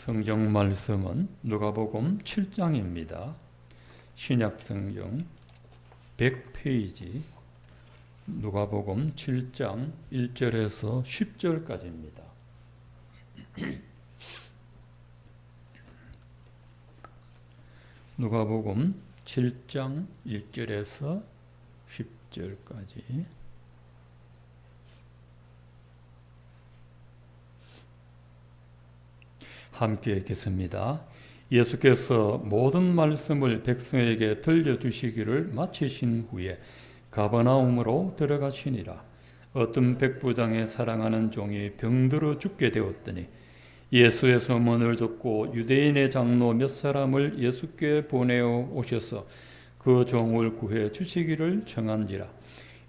성경 말씀은 누가복음 7장입니다. 신약 성경 100페이지 누가복음 7장 1절에서 10절까지입니다. 누가복음 7장 1절에서 10절까지 함께 읽겠습니다. 예수께서 모든 말씀을 백성에게 들려주시기를 마치신 후에 가버나움으로 들어가시니라. 어떤 백부장의 사랑하는 종이 병들어 죽게 되었더니 예수의 소문을 듣고 유대인의 장로 몇 사람을 예수께 보내어 오셔서 그 종을 구해 주시기를 청한지라.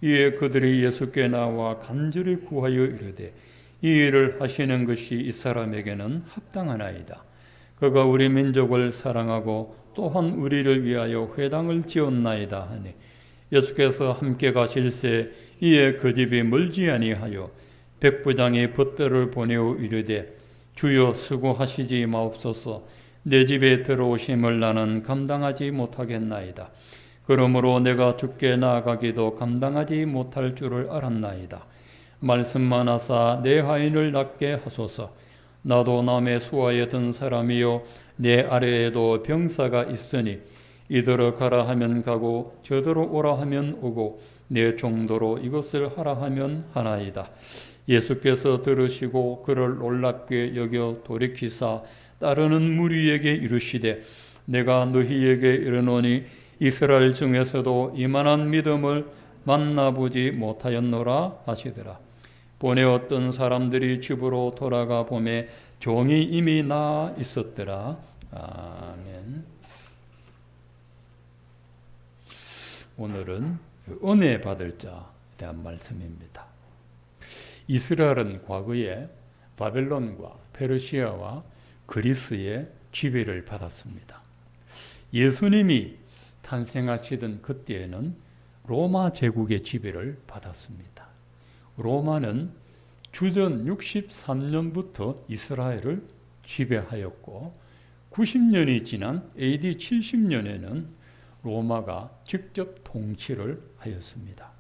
이에 그들이 예수께 나와 간절히 구하여 이르되 이 일을 하시는 것이 이 사람에게는 합당하나이다. 그가 우리 민족을 사랑하고 또한 우리를 위하여 회당을 지었나이다 하니 예수께서 함께 가실새 이에 그 집이 멀지 아니하여 백부장이 벗들을 보내어 이르되 주여 수고하시지 마옵소서. 내 집에 들어오심을 나는 감당하지 못하겠나이다. 그러므로 내가 주께 나아가기도 감당하지 못할 줄을 알았나이다. 말씀만 하사 내 하인을 낫게 하소서. 나도 남의 수하에 든 사람이요 내 아래에도 병사가 있으니 이더러 가라 하면 가고 저더러 오라 하면 오고 내 종도로 이것을 하라 하면 하나이다. 예수께서 들으시고 그를 놀랍게 여겨 돌이키사 따르는 무리에게 이르시되 내가 너희에게 이르노니 이스라엘 중에서도 이만한 믿음을 만나보지 못하였노라 하시더라. 보내었던 사람들이 집으로 돌아가 보매 종이 이미 나아 있었더라. 아멘. 오늘은 은혜 받을 자에 대한 말씀입니다. 이스라엘은 과거에 바벨론과 페르시아와 그리스의 지배를 받았습니다. 예수님이 탄생하시던 그때에는 로마 제국의 지배를 받았습니다. 로마는 주전 63년부터 이스라엘을 지배하였고 90년이 지난 AD 70년에는 로마가 직접 통치를 하였습니다.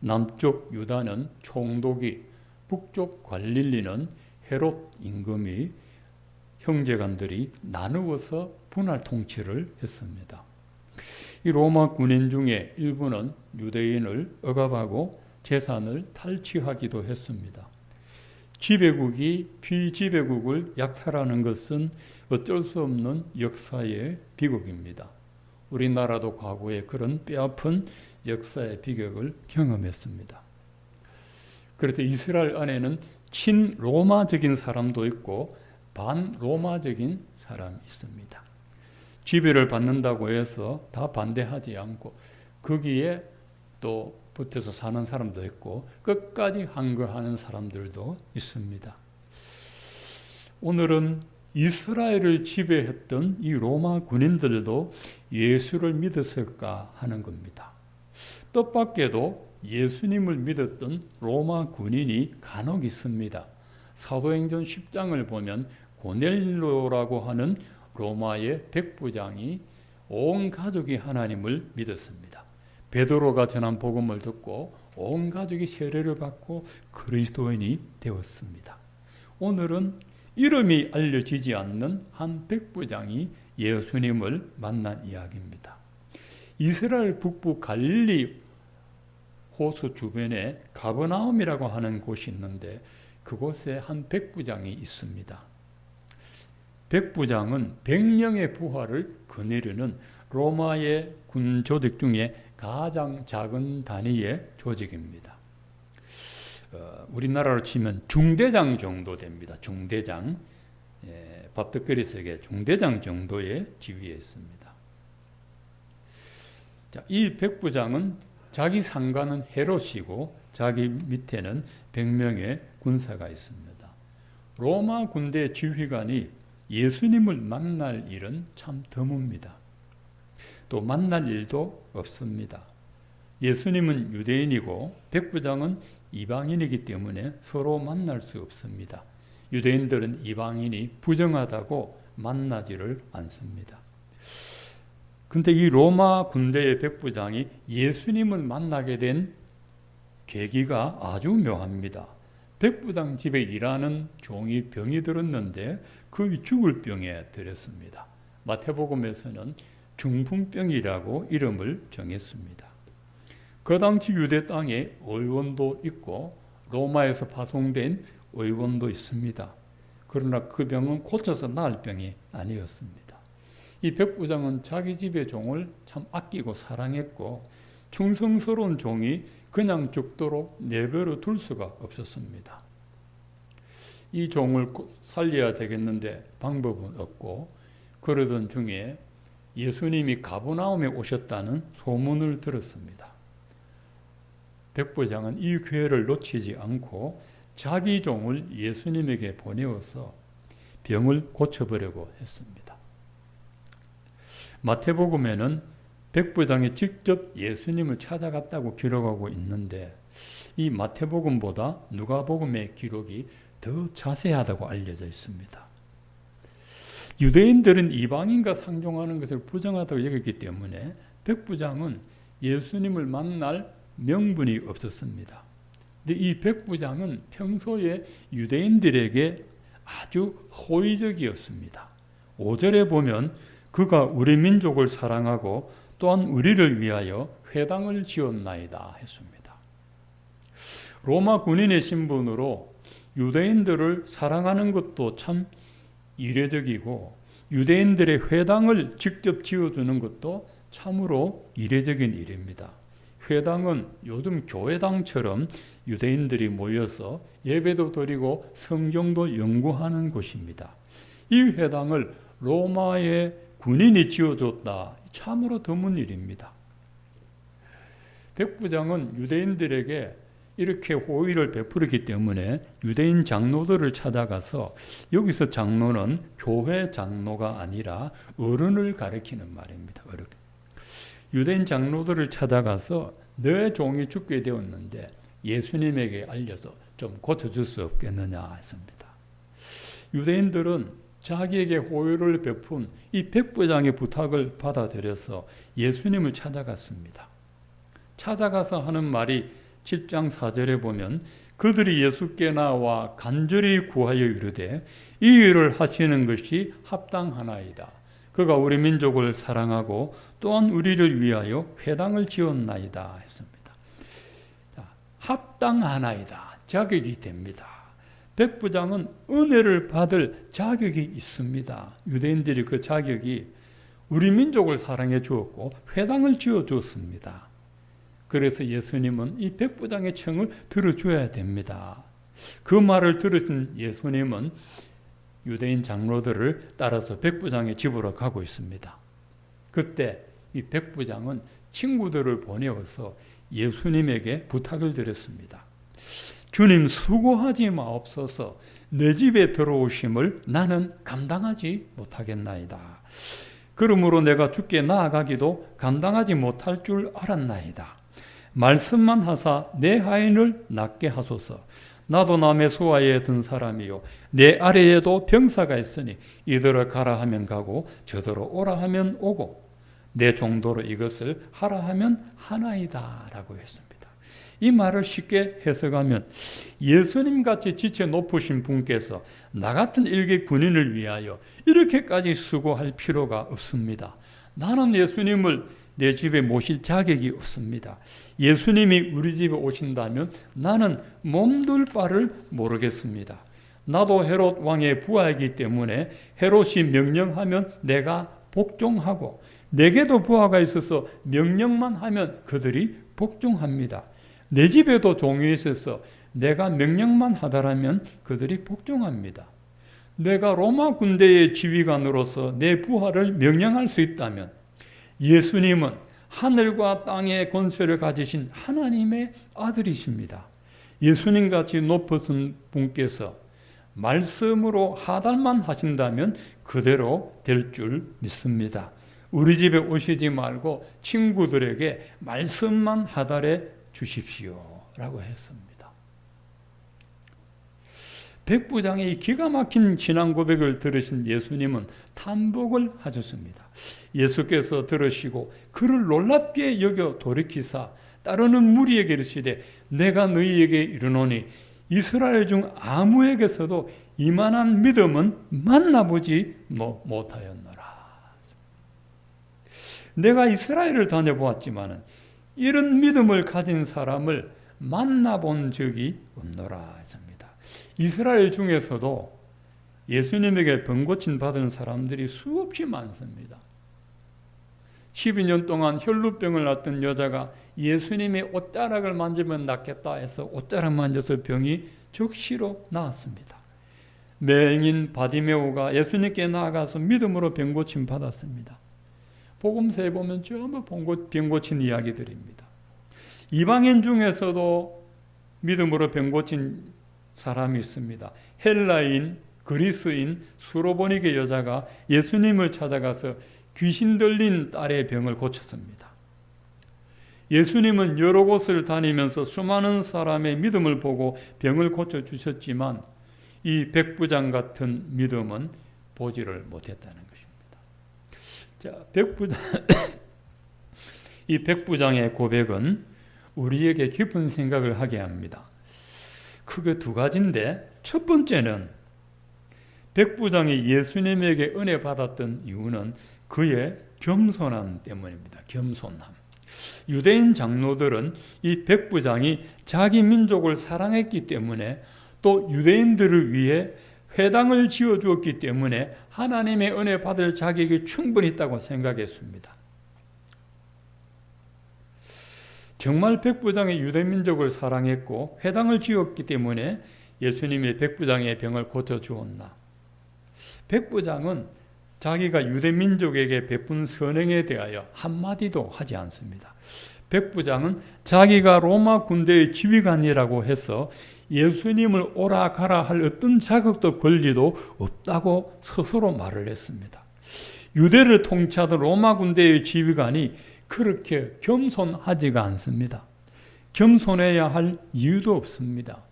남쪽 유다는 총독이, 북쪽 갈릴리는 헤롯 임금이 형제간들이 나누어서 분할 통치를 했습니다. 이 로마 군인 중에 일부는 유대인을 억압하고 재산을 탈취하기도 했습니다. 지배국이 피지배국을 약탈하는 것은 어쩔 수 없는 역사의 비극입니다. 우리나라도 과거에 그런 뼈아픈 역사의 비극을 경험했습니다. 그래서 이스라엘 안에는 친로마적인 사람도 있고 반로마적인 사람이 있습니다. 지배를 받는다고 해서 다 반대하지 않고 거기에 또 붙어서 사는 사람도 있고 끝까지 항거하는 사람들도 있습니다. 오늘은 이스라엘을 지배했던 이 로마 군인들도 예수를 믿었을까 하는 겁니다. 뜻밖에도 예수님을 믿었던 로마 군인이 간혹 있습니다. 사도행전 10장을 보면 고넬료라고 하는 로마의 백부장이 온 가족이 하나님을 믿었습니다. 베드로가 전한 복음을 듣고 온 가족이 세례를 받고 그리스도인이 되었습니다. 오늘은 이름이 알려지지 않는 한 백부장이 예수님을 만난 이야기입니다. 이스라엘 북부 갈릴리 호수 주변에 가버나움이라고 하는 곳이 있는데 그곳에 한 백부장이 있습니다. 백부장은 100명의 부하를 거느리는 로마의 군 조직 중에 가장 작은 단위의 조직입니다. 우리나라로 치면 중대장 정도 됩니다. 중대장, 밥떡거리석의 중대장 정도의 지위에 있습니다. 자, 이 백부장은 자기 상관은 헤롯이고 자기 밑에는 100명의 군사가 있습니다. 로마 군대 지휘관이 예수님을 만날 일은 참 드뭅니다. 또 만날 일도 없습니다. 예수님은 유대인이고 백부장은 이방인이기 때문에 서로 만날 수 없습니다. 유대인들은 이방인이 부정하다고 만나지를 않습니다. 근데 이 로마 군대의 백부장이 예수님을 만나게 된 계기가 아주 묘합니다. 백부장 집에 일하는 종이 병이 들었는데 그 죽을 병에 들었습니다. 마태복음에서는 중풍병이라고 이름을 정했습니다. 그 당시 유대 땅에 의원도 있고 로마에서 파송된 의원도 있습니다. 그러나 그 병은 고쳐서 나을 병이 아니었습니다. 이 백부장은 자기 집의 종을 참 아끼고 사랑했고 충성스러운 종이 그냥 죽도록 내버려 둘 수가 없었습니다. 이 종을 살려야 되겠는데 방법은 없고 그러던 중에 예수님이 가버나움에 오셨다는 소문을 들었습니다. 백부장은 이 기회를 놓치지 않고 자기 종을 예수님에게 보내어서 병을 고쳐보려고 했습니다. 마태복음에는 백부장이 직접 예수님을 찾아갔다고 기록하고 있는데 이 마태복음보다 누가복음의 기록이 더 자세하다고 알려져 있습니다. 유대인들은 이방인과 상종하는 것을 부정하다고 여겼기 때문에 백부장은 예수님을 만날 명분이 없었습니다. 근데 이 백부장은 평소에 유대인들에게 아주 호의적이었습니다. 5절에 보면 그가 우리 민족을 사랑하고 또한 우리를 위하여 회당을 지었나이다 했습니다. 로마 군인의 신분으로 유대인들을 사랑하는 것도 참 이례적이고 유대인들의 회당을 직접 지어주는 것도 참으로 이례적인 일입니다. 회당은 요즘 교회당처럼 유대인들이 모여서 예배도 드리고 성경도 연구하는 곳입니다. 이 회당을 로마의 군인이 지어줬다. 참으로 드문 일입니다. 백부장은 유대인들에게 이렇게 호의를 베풀었기 때문에 유대인 장로들을 찾아가서 여기서 장로는 교회 장로가 아니라 어른을 가리키는 말입니다. 어른. 유대인 장로들을 찾아가서 내 종이 죽게 되었는데 예수님에게 알려서 좀 고쳐줄 수 없겠느냐 했습니다. 유대인들은 자기에게 호의를 베푼 이 백부장의 부탁을 받아들여서 예수님을 찾아갔습니다. 찾아가서 하는 말이 7장 4절에 보면 그들이 예수께 나와 간절히 구하여 이르되 이 일을 하시는 것이 합당하나이다. 그가 우리 민족을 사랑하고 또한 우리를 위하여 회당을 지었나이다 했습니다. 자, 합당하나이다. 자격이 됩니다. 백부장은 은혜를 받을 자격이 있습니다. 유대인들이 그 자격이 우리 민족을 사랑해 주었고 회당을 지어 주었습니다. 그래서 예수님은 이 백부장의 청을 들어줘야 됩니다. 그 말을 들으신 예수님은 유대인 장로들을 따라서 백부장의 집으로 가고 있습니다. 그때 이 백부장은 친구들을 보내어서 예수님에게 부탁을 드렸습니다. 주님 수고하지 마옵소서. 내 집에 들어오심을 나는 감당하지 못하겠나이다. 그러므로 내가 주께 나아가기도 감당하지 못할 줄 알았나이다. 말씀만 하사 내 하인을 낫게 하소서. 나도 남의 수하에 든 사람이요 내 아래에도 병사가 있으니 이들을 가라 하면 가고 저더러 오라 하면 오고 내 종도로 이것을 하라 하면 하나이다 라고 했습니다. 이 말을 쉽게 해석하면 예수님같이 지체 높으신 분께서 나 같은 일개 군인을 위하여 이렇게까지 수고할 필요가 없습니다. 나는 예수님을 내 집에 모실 자격이 없습니다. 예수님이 우리 집에 오신다면 나는 몸둘 바를 모르겠습니다. 나도 헤롯 왕의 부하이기 때문에 헤롯이 명령하면 내가 복종하고 내게도 부하가 있어서 명령만 하면 그들이 복종합니다. 내 집에도 종이 있어서 내가 명령만 하더라면 그들이 복종합니다. 내가 로마 군대의 지휘관으로서 내 부하를 명령할 수 있다면 예수님은 하늘과 땅의 권세를 가지신 하나님의 아들이십니다. 예수님같이 높으신 분께서 말씀으로 하달만 하신다면 그대로 될 줄 믿습니다. 우리 집에 오시지 말고 친구들에게 말씀만 하달해 주십시오 라고 했습니다. 백부장의 기가 막힌 신앙 고백을 들으신 예수님은 탄복을 하셨습니다. 예수께서 들으시고 그를 놀랍게 여겨 돌이키사 따르는 무리에게 이르시되 내가 너희에게 이르노니 이스라엘 중 아무에게서도 이만한 믿음은 만나보지 못하였노라. 내가 이스라엘을 다녀보았지만 이런 믿음을 가진 사람을 만나본 적이 없노라 했습니다. 이스라엘 중에서도 예수님에게 병 고침 받은 사람들이 수없이 많습니다. 12년 동안 혈루병을 앓던 여자가 예수님의 옷자락을 만지면 낫겠다 해서 옷자락 만져서 병이 즉시로 나았습니다. 맹인 바디메오가 예수님께 나아가서 믿음으로 병 고침 받았습니다. 복음서에 보면 전부 병 고친 이야기들입니다. 이방인 중에서도 믿음으로 병 고친 사람이 있습니다. 헬라인, 그리스인, 수로보니게 여자가 예수님을 찾아가서 귀신 들린 딸의 병을 고쳤습니다. 예수님은 여러 곳을 다니면서 수많은 사람의 믿음을 보고 병을 고쳐주셨지만 이 백부장 같은 믿음은 보지를 못했다는 것입니다. 자, 이 백부장의 고백은 우리에게 깊은 생각을 하게 합니다. 크게 두 가지인데 첫 번째는 백부장이 예수님에게 은혜 받았던 이유는 그의 겸손함 때문입니다. 겸손함. 유대인 장로들은 이 백부장이 자기 민족을 사랑했기 때문에 또 유대인들을 위해 회당을 지어주었기 때문에 하나님의 은혜 받을 자격이 충분히 있다고 생각했습니다. 정말 백부장이 유대민족을 사랑했고 회당을 지었기 때문에 예수님이 백부장의 병을 고쳐주었나? 백부장은 자기가 유대민족에게 베푼 선행에 대하여 한마디도 하지 않습니다. 백부장은 자기가 로마 군대의 지휘관이라고 해서 예수님을 오라 가라 할 어떤 자격도 권리도 없다고 스스로 말을 했습니다. 유대를 통치하던 로마 군대의 지휘관이 그렇게 겸손하지가 않습니다. 겸손해야 할 이유도 없습니다.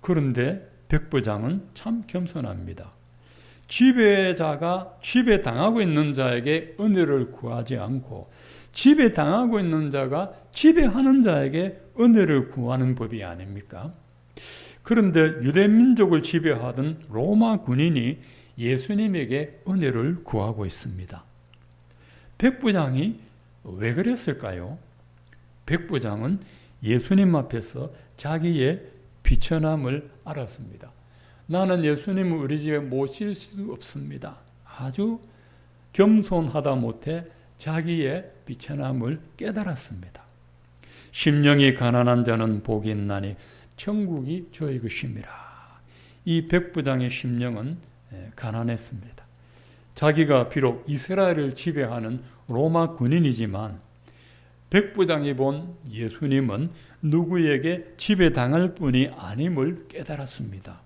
그런데 백부장은 참 겸손합니다. 지배당하고 있는 자에게 은혜를 구하지 않고 지배당하고 있는 자가 지배하는 자에게 은혜를 구하는 법이 아닙니까? 그런데 유대민족을 지배하던 로마 군인이 예수님에게 은혜를 구하고 있습니다. 백부장이 왜 그랬을까요? 백부장은 예수님 앞에서 자기의 비천함을 알았습니다. 나는 예수님을 우리 집에 모실 수 없습니다. 아주 겸손하다 못해 자기의 비천함을 깨달았습니다. 심령이 가난한 자는 복이 있나니 천국이 저희 것임이라. 이 백부장의 심령은 가난했습니다. 자기가 비록 이스라엘을 지배하는 로마 군인이지만 백부장이 본 예수님은 누구에게 지배당할 분이 아님을 깨달았습니다.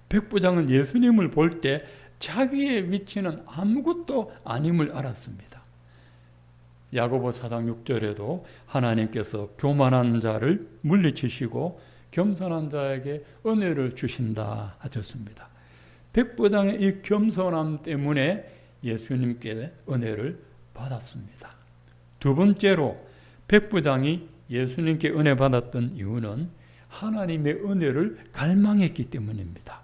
백부장은 예수님을 볼 때 자기의 위치는 아무것도 아님을 알았습니다. 야고보 4장 6절에도 하나님께서 교만한 자를 물리치시고 겸손한 자에게 은혜를 주신다 하셨습니다. 백부장의 이 겸손함 때문에 예수님께 은혜를 받았습니다. 두 번째로 백부장이 예수님께 은혜 받았던 이유는 하나님의 은혜를 갈망했기 때문입니다.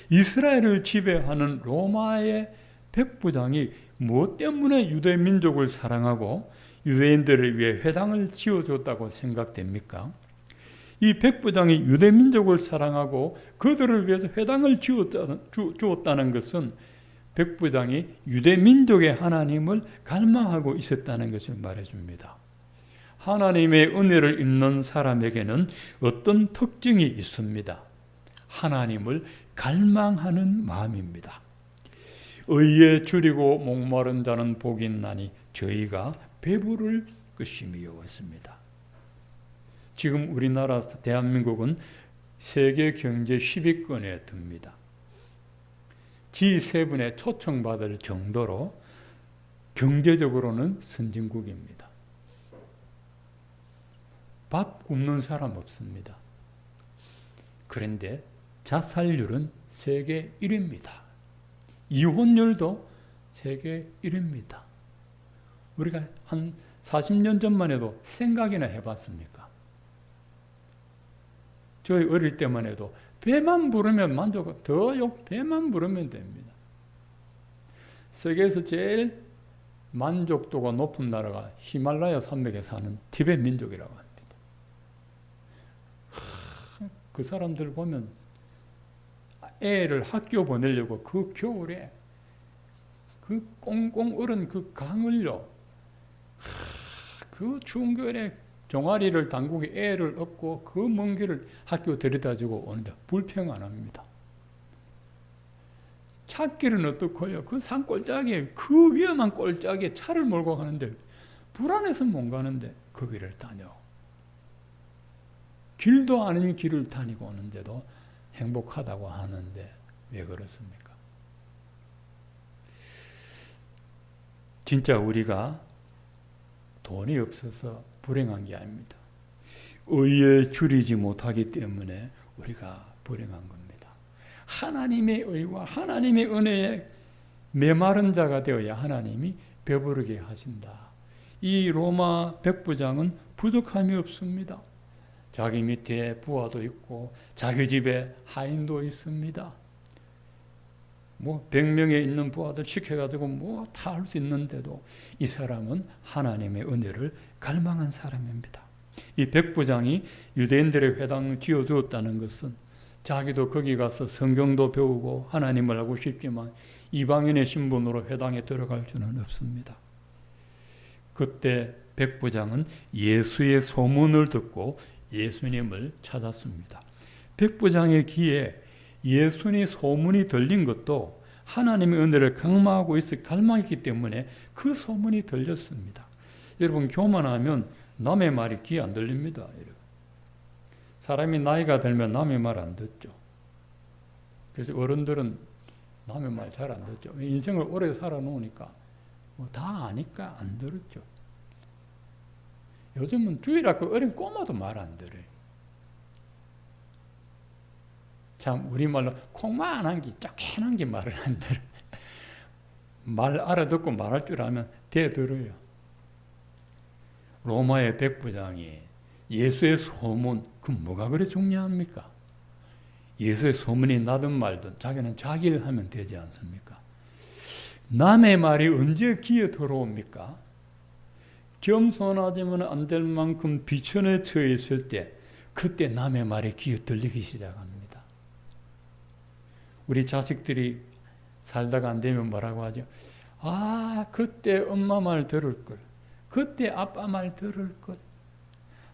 이스라엘을 지배하는 로마의 백부장이 무엇 때문에 유대 민족을 사랑하고 유대인들을 위해 회당을 지어줬다고 생각됩니까? 이 백부장이 유대 민족을 사랑하고 그들을 위해서 회당을 주었다는 것은 백부장이 유대 민족의 하나님을 갈망하고 있었다는 것을 말해줍니다. 하나님의 은혜를 입는 사람에게는 어떤 특징이 있습니다. 하나님을 갈망하는 마음입니다. 의에 줄이고 목마른 자는 복이 있나니 저희가 배부를 것임이요 했습니다. 지금 우리나라 대한민국은 세계 경제 10위권에 듭니다. G7에 초청받을 정도로 경제적으로는 선진국입니다. 밥 굶는 사람 없습니다. 그런데 자살률은 세계 1위입니다. 이혼율도 세계 1위입니다. 우리가 한 40년 전만 해도 생각이나 해봤습니까? 저희 어릴 때만 해도 배만 부르면 만족, 배만 부르면 됩니다. 세계에서 제일 만족도가 높은 나라가 히말라야 산맥에 사는 티베트 민족이라고 합니다. 그 사람들 보면 애를 학교 보내려고 그 겨울에 그 꽁꽁 얼은 그 강을요, 그 추운 겨울에 종아리를 담그고 애를 업고 그 먼 길을 학교 데려다주고 오는데 불평 안 합니다. 찾길은 어떻고요? 그 산 꼴짝에, 그 위험한 꼴짝에 차를 몰고 가는데 불안해서 못 가는데 그 길을 다녀. 길도 아닌 길을 다니고 오는데도 행복하다고 하는데 왜 그렇습니까? 진짜 우리가 돈이 없어서 불행한 게 아닙니다. 의에 줄이지 못하기 때문에 우리가 불행한 겁니다. 하나님의 의와 하나님의 은혜에 메마른 자가 되어야 하나님이 배부르게 하신다. 이 로마 백부장은 부족함이 없습니다. 자기 밑에 부하도 있고 자기 집에 하인도 있습니다. 100명에 있는 부하들 시켜가지고 다 할 수 있는데도 이 사람은 하나님의 은혜를 갈망한 사람입니다. 이 백부장이 유대인들의 회당을 지어주었다는 것은 자기도 거기 가서 성경도 배우고 하나님을 알고 싶지만 이방인의 신분으로 회당에 들어갈 수는 없습니다. 그때 백부장은 예수의 소문을 듣고 예수님을 찾았습니다. 백부장의 귀에 예수님의 소문이 들린 것도 하나님의 은혜를 갈망하고 있을 갈망했기 때문에 그 소문이 들렸습니다. 여러분, 교만하면 남의 말이 귀에 안 들립니다. 사람이 나이가 들면 남의 말 안 듣죠. 그래서 어른들은 남의 말 잘 안 듣죠. 인생을 오래 살아놓으니까 다 아니까 안 들었죠. 요즘은 주일날 그 어린 꼬마도 말 안 들어요. 참 우리말로 콩만한 게 쪼개난 게 말을 안 들어요. 말 알아듣고 말할 줄 알면 대들어요. 로마의 백부장이 예수의 소문, 그 뭐가 그래 중요합니까? 예수의 소문이 나든 말든 자기는 자기 일 하면 되지 않습니까? 남의 말이 언제 귀에 들어옵니까? 겸손하지만 안 될 만큼 비천에 처해 있을 때 그때 남의 말이 귀에 들리기 시작합니다. 우리 자식들이 살다가 안 되면 뭐라고 하죠? 아, 그때 엄마 말 들을 걸. 그때 아빠 말 들을 걸.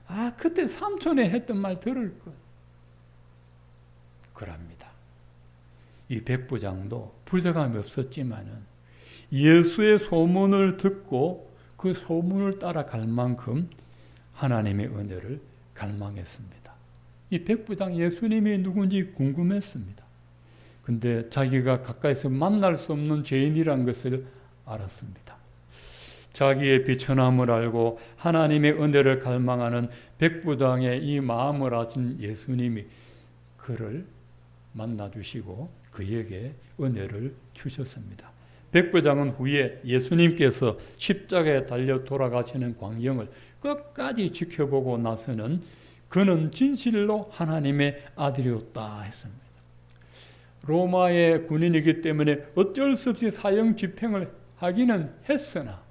아, 그때 삼촌이 했던 말 들을 걸. 그럽니다. 이 백부장도 부족함이 없었지만은 예수의 소문을 듣고 그 소문을 따라갈 만큼 하나님의 은혜를 갈망했습니다. 이 백부장 예수님이 누군지 궁금했습니다. 근데 자기가 가까이서 만날 수 없는 죄인이란 것을 알았습니다. 자기의 비천함을 알고 하나님의 은혜를 갈망하는 백부장의 이 마음을 아신 예수님이 그를 만나주시고 그에게 은혜를 주셨습니다. 백부장은 후에 예수님께서 십자가에 달려 돌아가시는 광경을 끝까지 지켜보고 나서는 그는 진실로 하나님의 아들이었다 했습니다. 로마의 군인이기 때문에 어쩔 수 없이 사형 집행을 하기는 했으나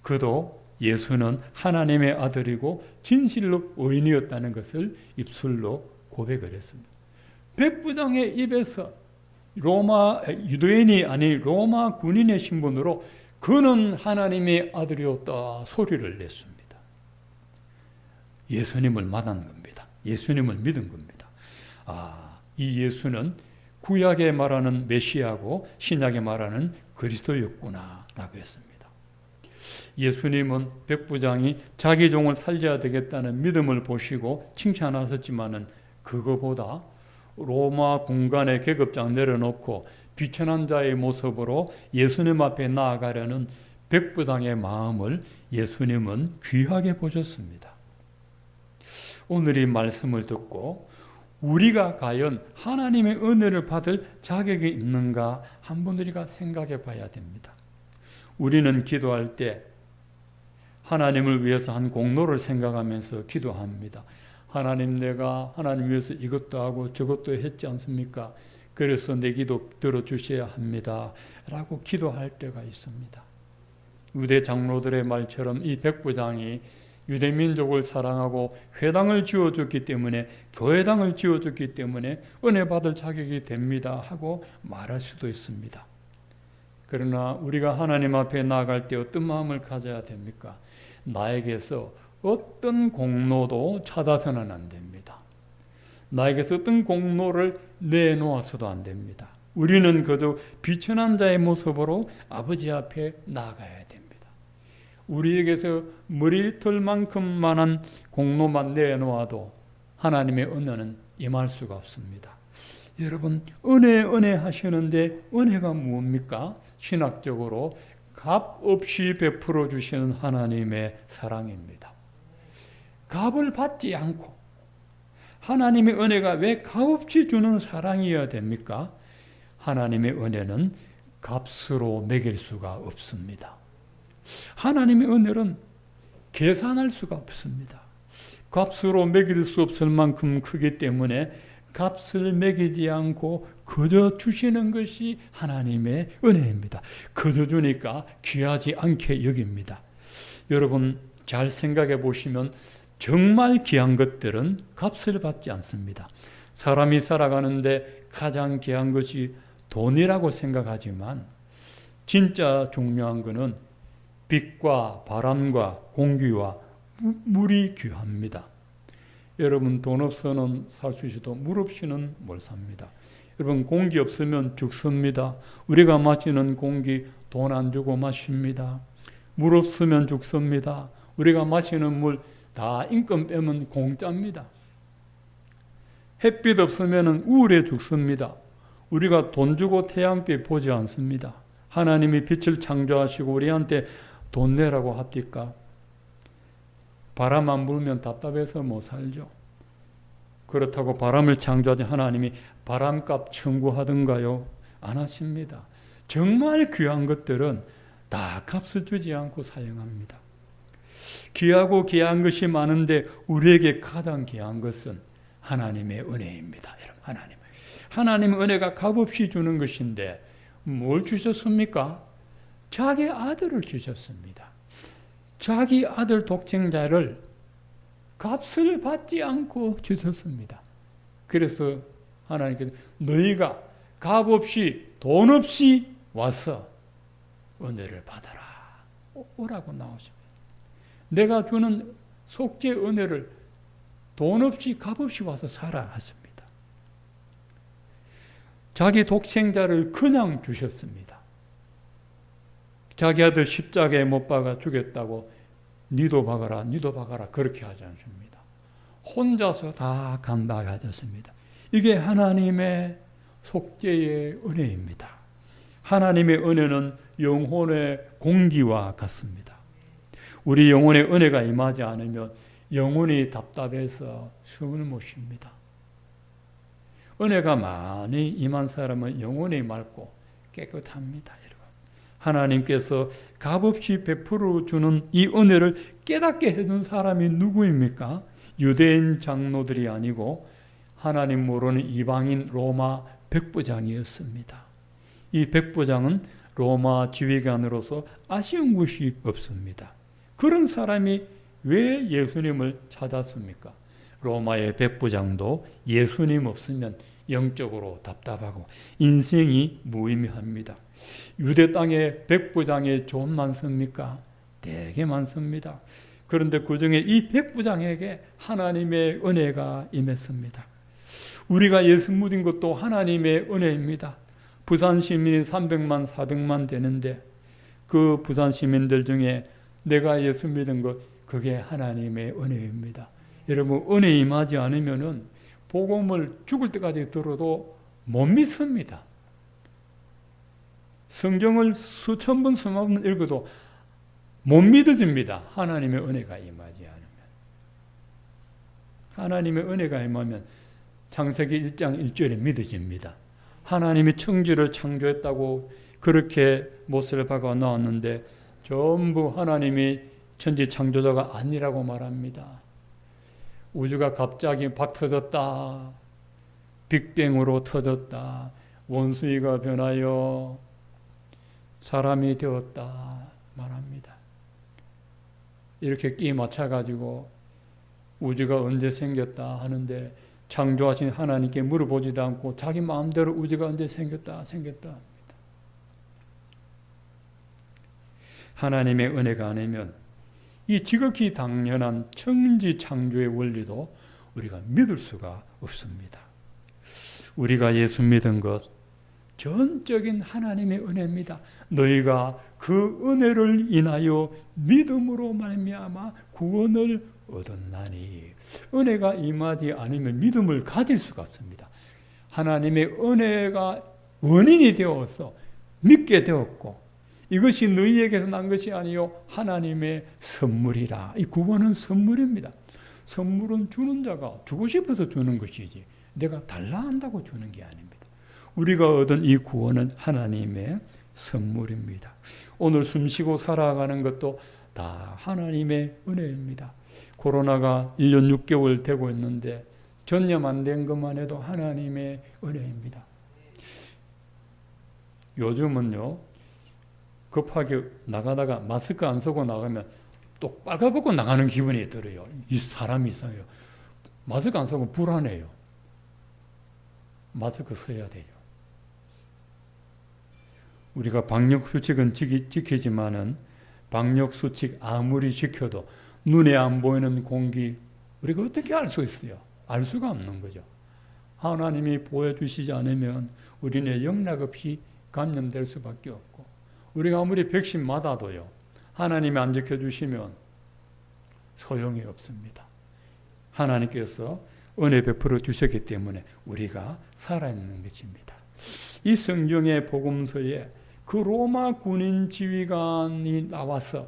그도 예수는 하나님의 아들이고 진실로 의인이었다는 것을 입술로 고백을 했습니다. 백부장의 입에서 로마 유대인이 아닌 로마 군인의 신분으로 그는 하나님의 아들이었다 소리를 냈습니다. 예수님을 만난 겁니다. 예수님을 믿은 겁니다. 아, 이 예수는 구약에 말하는 메시아고 신약에 말하는 그리스도였구나 라고 했습니다. 예수님은 백부장이 자기 종을 살려야 되겠다는 믿음을 보시고 칭찬하셨지만은 그거보다 로마 군관의 계급장 내려놓고 비천한 자의 모습으로 예수님 앞에 나아가려는 백부장의 마음을 예수님은 귀하게 보셨습니다. 오늘 이 말씀을 듣고 우리가 과연 하나님의 은혜를 받을 자격이 있는가 한번 우리가 생각해 봐야 됩니다. 우리는 기도할 때 하나님을 위해서 한 공로를 생각하면서 기도합니다. 하나님, 내가 하나님 위해서 이것도 하고 저것도 했지 않습니까? 그래서 내 기도 들어주셔야 합니다 라고 기도할 때가 있습니다. 유대 장로들의 말처럼 이 백부장이 유대민족을 사랑하고 회당을 지어줬기 때문에, 교회당을 지어줬기 때문에 은혜 받을 자격이 됩니다 하고 말할 수도 있습니다. 그러나 우리가 하나님 앞에 나아갈 때 어떤 마음을 가져야 됩니까? 나에게서 어떤 공로도 찾아서는 안 됩니다. 나에게서 어떤 공로를 내놓아서도 안 됩니다. 우리는 그저 비천한 자의 모습으로 아버지 앞에 나아가야 됩니다. 우리에게서 머리털만큼만한 공로만 내놓아도 하나님의 은혜는 임할 수가 없습니다. 여러분, 은혜 하시는데 은혜가 무엇입니까? 신학적으로 값 없이 베풀어 주시는 하나님의 사랑입니다. 값을 받지 않고 하나님의 은혜가 왜 값없이 주는 사랑이어야 됩니까? 하나님의 은혜는 값으로 매길 수가 없습니다. 하나님의 은혜는 계산할 수가 없습니다. 값으로 매길 수 없을 만큼 크기 때문에 값을 매기지 않고 그저 주시는 것이 하나님의 은혜입니다. 그저 주니까 귀하지 않게 여깁니다. 여러분 잘 생각해 보시면 정말 귀한 것들은 값을 받지 않습니다. 사람이 살아가는데 가장 귀한 것이 돈이라고 생각하지만 진짜 중요한 것은 빛과 바람과 공기와 물이 귀합니다. 여러분 돈 없어는 살 수 있어도 물 없이는 못 삽니다. 여러분 공기 없으면 죽습니다. 우리가 마시는 공기 돈 안 주고 마십니다. 물 없으면 죽습니다. 우리가 마시는 물 다 인건 빼면 공짜입니다. 햇빛 없으면 우울해 죽습니다. 우리가 돈 주고 태양빛 보지 않습니다. 하나님이 빛을 창조하시고 우리한테 돈 내라고 합니까? 바람 안 불면 답답해서 못 살죠. 그렇다고 바람을 창조하신 하나님이 바람값 청구하던가요? 안 하십니다. 정말 귀한 것들은 다 값을 주지 않고 사용합니다. 귀하고 귀한 것이 많은데 우리에게 가장 귀한 것은 하나님의 은혜입니다. 여러분, 하나님의 은혜가 값없이 주는 것인데 뭘 주셨습니까? 자기 아들을 주셨습니다. 자기 아들 독생자를 값을 받지 않고 주셨습니다. 그래서 하나님께서 너희가 값없이 돈 없이 와서 은혜를 받아라 오라고 나오십니다. 내가 주는 속죄 은혜를 돈 없이 값없이 와서 살아 하십니다. 자기 독생자를 그냥 주셨습니다. 자기 아들 십자가에 못 박아 죽였다고 니도 박아라 그렇게 하지 않습니다. 혼자서 다 감당하셨습니다. 이게 하나님의 속죄의 은혜입니다. 하나님의 은혜는 영혼의 공기와 같습니다. 우리 영혼의 은혜가 임하지 않으면 영혼이 답답해서 숨을 못 쉽니다. 은혜가 많이 임한 사람은 영혼이 맑고 깨끗합니다. 여러분. 하나님께서 값없이 베풀어 주는 이 은혜를 깨닫게 해준 사람이 누구입니까? 유대인 장로들이 아니고 하나님 모르는 이방인 로마 백부장이었습니다. 이 백부장은 로마 지휘관으로서 아쉬운 것이 없습니다. 그런 사람이 왜 예수님을 찾았습니까? 로마의 백부장도 예수님 없으면 영적으로 답답하고 인생이 무의미합니다. 유대 땅에 백부장의 돈 많습니까? 되게 많습니다. 그런데 그 중에 이 백부장에게 하나님의 은혜가 임했습니다. 우리가 예수 믿은 것도 하나님의 은혜입니다. 부산 시민이 300만, 400만 되는데 그 부산 시민들 중에 내가 예수 믿은 것 그게 하나님의 은혜입니다. 여러분 은혜 임하지 않으면은 복음을 죽을 때까지 들어도 못 믿습니다. 성경을 수천 번 수만 번 읽어도 못 믿어집니다. 하나님의 은혜가 임하지 않으면. 하나님의 은혜가 임하면 창세기 1장 1절에 믿어집니다. 하나님이 천지를 창조했다고 그렇게 못을 박아 나왔는데 전부 하나님이 천지 창조자가 아니라고 말합니다. 우주가 갑자기 박 터졌다. 빅뱅으로 터졌다. 원숭이가 변하여 사람이 되었다 말합니다. 이렇게 끼 맞춰가지고 우주가 언제 생겼다 하는데 창조하신 하나님께 물어보지도 않고 자기 마음대로 우주가 언제 생겼다 합니다. 하나님의 은혜가 아니면 이 지극히 당연한 천지 창조의 원리도 우리가 믿을 수가 없습니다. 우리가 예수 믿은 것 전적인 하나님의 은혜입니다. 너희가 그 은혜를 인하여 믿음으로 말미암아 구원을 얻었나니. 은혜가 임하지 않으면 믿음을 가질 수가 없습니다. 하나님의 은혜가 원인이 되어서 믿게 되었고 이것이 너희에게서 난 것이 아니요 하나님의 선물이라. 이 구원은 선물입니다. 선물은 주는 자가 주고 싶어서 주는 것이지 내가 달라 한다고 주는 게 아닙니다. 우리가 얻은 이 구원은 하나님의 선물입니다. 오늘 숨쉬고 살아가는 것도 다 하나님의 은혜입니다. 코로나가 1년 6개월 되고 있는데 전염 안 된 것만 해도 하나님의 은혜입니다. 요즘은요 급하게 나가다가 마스크 안 쓰고 나가면 또 빨가벗고 나가는 기분이 들어요. 이 사람이 이상해요. 마스크 안 쓰고 불안해요. 마스크 써야 돼요. 우리가 방역수칙은 지키지만은 방역수칙 아무리 지켜도 눈에 안 보이는 공기 우리가 어떻게 알 수 있어요? 알 수가 없는 거죠. 하나님이 보여주시지 않으면 우리는 영락없이 감염될 수밖에 없고 우리가 아무리 백신 맞아도요 하나님이 안 지켜주시면 소용이 없습니다. 하나님께서 은혜 베풀어 주셨기 때문에 우리가 살아있는 것입니다. 이 성경의 복음서에 그 로마 군인 지휘관이 나와서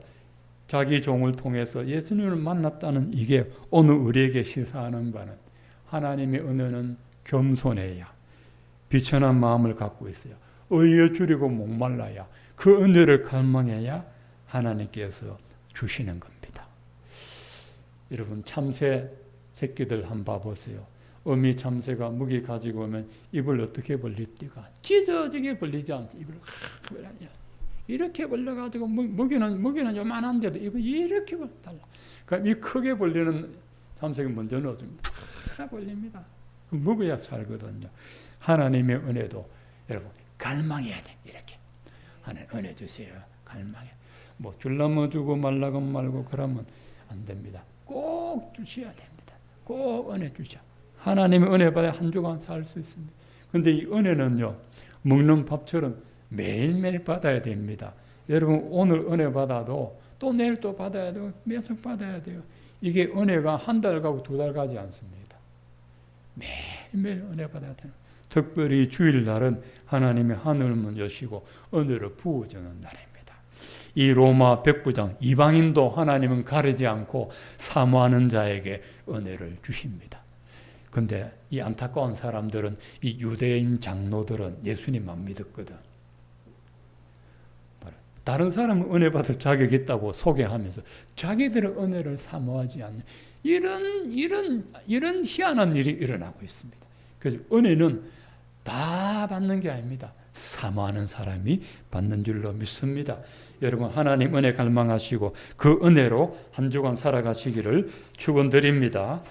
자기 종을 통해서 예수님을 만났다는 이게 오늘 우리에게 시사하는 바는 하나님의 은혜는 겸손해야 비천한 마음을 갖고 있어요. 의에 줄이고 목말라야 그 은혜를 갈망해야 하나님께서 주시는 겁니다. 여러분 참새 새끼들 한번 봐보세요. 어미 참새가 먹이 가지고 오면 입을 어떻게 벌립니까? 찢어지게 벌리지 않습니다. 입을 이렇게 벌려가지고 먹이는 요만한데도 입을 이렇게 달라. 그러니까 이 크게 벌리는 참새가 먼저 넣어줍니다. 벌립니다. 먹어야 살거든요. 하나님의 은혜도 여러분 갈망해야 돼. 이렇게 하나님 은혜 주세요. 갈망해. 뭐 줄라면 주고 말라면 말고 그러면 안 됩니다. 꼭 주셔야 됩니다. 꼭 은혜 주셔. 하나님의 은혜 받아 한 주간 살 수 있습니다. 그런데 이 은혜는요 먹는 밥처럼 매일매일 받아야 됩니다. 여러분 오늘 은혜 받아도 또 내일 또 받아야 돼요. 계속 받아야 돼요. 이게 은혜가 한 달 가고 두 달 가지 않습니다. 매일매일 은혜 받아야 돼요. 특별히 주일날은 하나님의 하늘문 여시고 은혜를 부어주는 날입니다. 이 로마 백부장 이방인도 하나님은 가리지 않고 사모하는 자에게 은혜를 주십니다. 근데 이 안타까운 사람들은 이 유대인 장로들은 예수님만 믿었거든. 다른 사람은 은혜 받을 자격이 있다고 소개하면서 자기들의 은혜를 사모하지 않는 이런 희한한 일이 일어나고 있습니다. 그래서 은혜는 다 받는 게 아닙니다. 사모하는 사람이 받는 줄로 믿습니다. 여러분 하나님 은혜 갈망하시고 그 은혜로 한 주간 살아가시기를 축원드립니다.